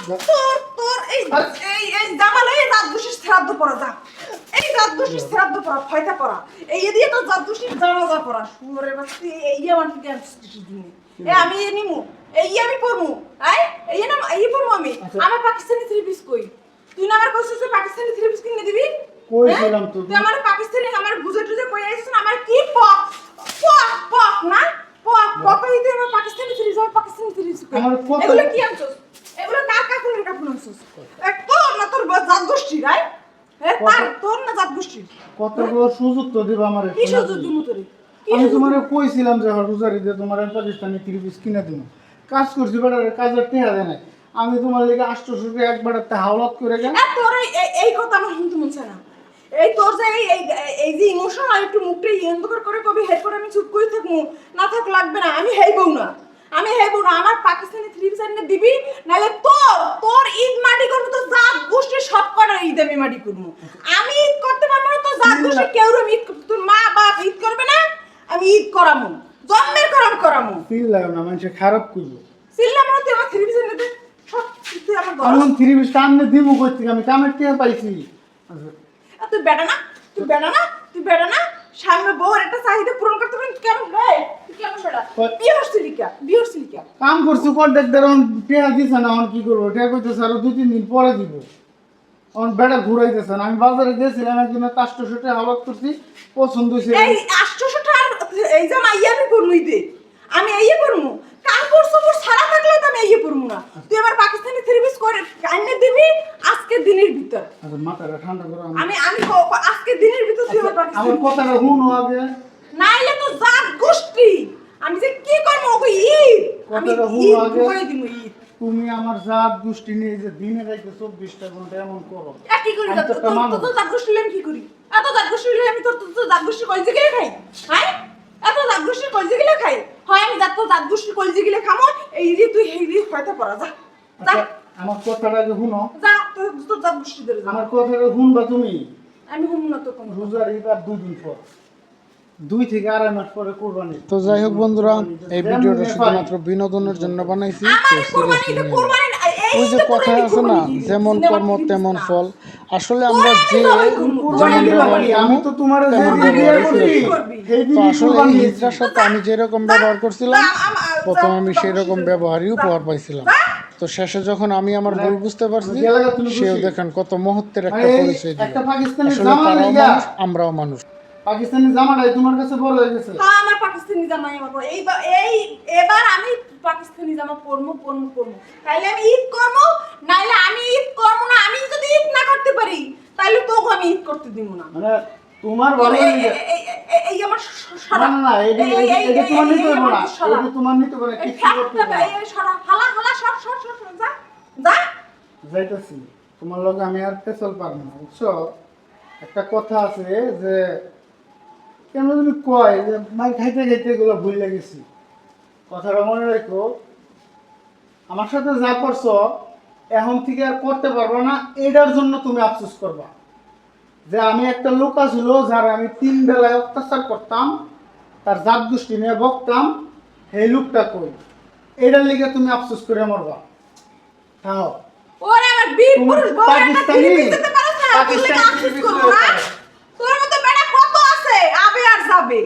তোর তোর এই এই জামালে এই রাত দুশি শ্রাদ্ধ পড়া যা এই রাত দুশি শ্রাদ্ধ পড়া ফয়টা পড়া এই দিয়ে তো রাত দুশি জানাজা পড়া সুরে বাস্তি এই আমার কি কিছু দিনে এ আমি নিমু এই আমি পড়মু এই না এই পড়মু আমি আমার পাকিস্তানি থ্রি পিস কই তুই না আমার কইছিস পাকিস্তানি থ্রি পিস কিনে দিবি কইছিলাম তো তুই আমার পাকিস্তানি আমার বুঝে টুজে কই আইছিস আমার কি পক পক পক না পক পক হইতে আমার Pakistani three piece Pakistani three piece কই এগুলো কি আনছস এগুলো কার কাকুলের কাকুল আনছস তোর না তোর জাত গোষ্ঠী রাই তার তোর না জাত গোষ্ঠী কতগুলো সুযোগ তো দিবা আমারে কি সুযোগ দিমু তোরে আমি তোমারে কইছিলাম যে রোজারি দিয়ে তোমার পাকিস্তানি থ্রি পিস কিনে দিব কাজ করছি বেটারে কাজের টেহা দেয় নাই আমি তোমার লেগে 800 টাকা একবার হাওলাত করে গেল তোর এই কথা আমার শুনতে মন চায় না এই তোর যে এই যে ইমোশনাল একটু মুখটা অন্ধকার করে কবি হেড করে আমি চুপ করে থাকমু না থাক লাগবে না আমি হেইবও না আমার পাকিস্তানি থ্রি পিস এনে দিবি নালে তোর ঈদ মাটি করব তো জাত গোষ্ঠী সব করে ঈদ আমি মাটি করব আমি ঈদ করতে পারবো না তো জাত গোষ্ঠী কেউ ঈদ তোর মা বাপ ঈদ করবে না আমি ঈদ করামু জন্মের করামু ফিল না মানুষ খারাপ করলো সিল্লাম না তুই আমার থ্রি পিস এনে দে সব তুই আমার আমি থ্রি পিস টানলে দিব কই থেকে আমি কামের টেহা পাইছি তুই বেটা না সামনে বউর একটা চাহিদা পূরণ করতে পারেন কেমন রে তুই কেমন বেটা বিয়ের সিলিকা কাম করছি কন্ট্রাক্ট দেন টেহা দিছে না আমি কি করব টেহা কইতে স্যার 2-3 দিন পরে দিব অন বেটা ঘুরাইতেছে না আমি বাজারে গেছিলাম একদিন 800 টাকা হাওলাত করছি পছন্দ হইছে এই 800 টাকা এই জামা আমি পরমুই দে আমি পরমু কাপড় সবর সারা থাকলে তো আমি পরমু না তুই আমার পাকিস্তানি থ্রি পিস করে আইনে দিবি আজকে দিনের ভিতর আচ্ছা মাথাটা ঠান্ডা করো আমি আজকে দিনের ভিতর তুই আমার পাকিস্তানি আমার কথাটা শুনো আগে নাইলে তো জাত গোষ্ঠী আমি যে কি করব ওকে ঈদ আমি কথাটা শুনো ঈদ আগে করে দিমু ঈদ তুমি আমার জাত গোষ্ঠী নিয়ে যে দিনে রাইতে 24টা ঘন্টা এমন করো কি করি তো জাত গোষ্ঠী আমি কি করি এত জাত গোষ্ঠী আমি তোর জাত গোষ্ঠী কইছে গেলে খাই হ্যাঁ এত জাত গোষ্ঠী কইছে গেলে খাই হয় আমি জাত গোষ্ঠী কইছে গেলে খামো এই যে তুই হেই দিয়ে হয়তো পড়া যা যা আমার কথাটা আগে শুনো যা তোর জাত গোষ্ঠী ধরে যা আমার কথাটা শুনবা তুমি আমি হুম না তো কোন রোজার ঈদ আর 2 দিন পর 2 থেকে 2.5 মাস পরে কুরবানি তো যাই হোক বন্ধুরা এই ভিডিওটা শুধুমাত্র বিনোদনের জন্য বানাইছি ওই যে কথা আছে না যেমন কর্ম তেমন ফল আসলে আমরা যে আমি তো তোমার তো আসলে এই হিজড়ার সাথে আমি যেরকম ব্যবহার করছিলাম প্রথম আমি সেই রকম ব্যবহারই উপহার পাইছিলাম তো শেষে যখন আমি আমার ভুল বুঝতে পারছি সেও দেখেন কত মুহূর্তের একটা পরিচয় দিল আসলে তারাও মানুষ আমরাও মানুষ পাকিস্তানি জামাটাই তোমার কাছে বড় হয়ে গেছে হ্যাঁ আমার পাকিস্তানি জামা আমার পর এবার আমি পাকিস্তানি জামা পরমু তাইলে আমি ঈদ করব নাইলে আমি ঈদ করব না আমি যদি ঈদ না করতে পারি তাইলে তোকে আমি ঈদ করতে দিব না মানে তোমার ভালো লাগে এই আমার না না এটা তোমার নিতে হবে না এটা তোমার নিতে হবে না কিছু করতে হবে এই সরা হালা সর যা যাইতাছি তোমার লগে আমি আর পেছল পারবো না বুঝছো একটা কথা আছে যে কেন তুমি কয় যে মাই খাইতে খাইতে এগুলো ভুলে গেছি কথাটা মনে রাখো আমার সাথে যা করছো এখন থেকে আর করতে পারবো না এটার জন্য তুমি আফসোস করবা যে আমি একটা লোক ছিল যারা আমি 3 বেলায় অত্যাচার করতাম তার জাত গোষ্ঠী নিয়ে বকতাম এই লোকটা কই এটার লিগে তুমি আফসোস করে মরবা তাও ওরে আমার বীর পুরুষ বউ একটা পাকিস্তানি তোর মতো বেটা কত আছে আবে আর যাবে